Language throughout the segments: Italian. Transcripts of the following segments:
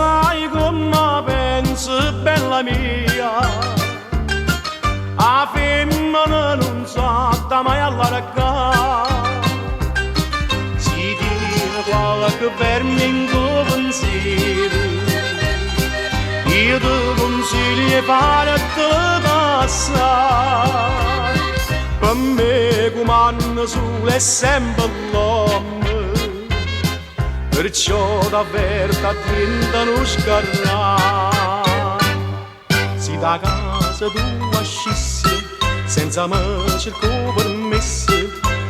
sai come pensi, bella mia, la femmina non sa mai allargare, si tiene qualche verme in tuo pensiero, io ti consiglio di fare te passare, per me comando solo è sempre l'uomo. Perciò davvero t'attenta non scarrare. Se da casa tua uscissi senza me cerco permesso,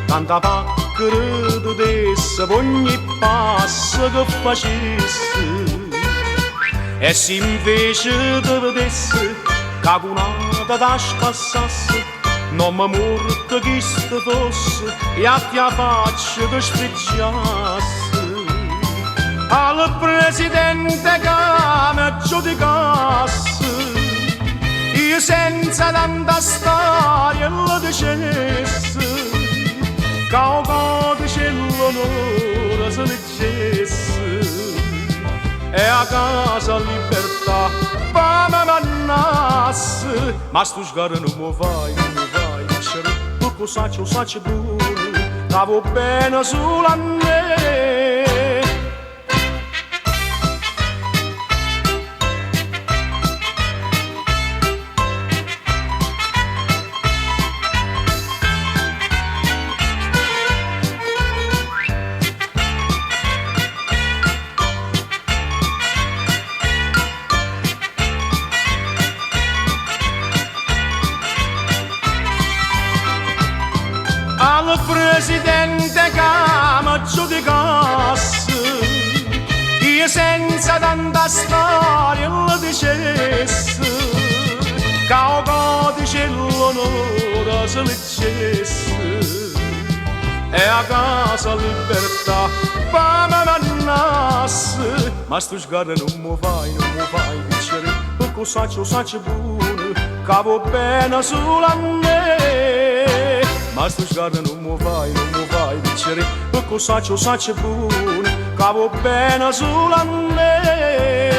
tanta pacchera tu desse ogni passo che facessi. E se invece ti vedessi cagunata da spassasse, non mi morto chi sto fosse e a tua faccia che spicciasse. Al presidente che mi giudicasse, io senza tanta storia lo dicesse, che un codice l'onore si leggesse, e a casa libertà fame mannasse. Ma sto sguardo non mi vai, dicere, tu sacci buono, stavo bene sulla me. Al presidente che mi giudicasse, io senza tanta storia lo dicesse, che un codice l'onore si leggesse, e a casa libertà fame mannasse. Ma sto sguardo non mi vai dicere, perché sacci buono, che va bene sulla me. Ma sto sguardo non mi vai dicere, perché sacci buono, che va bene sulla me.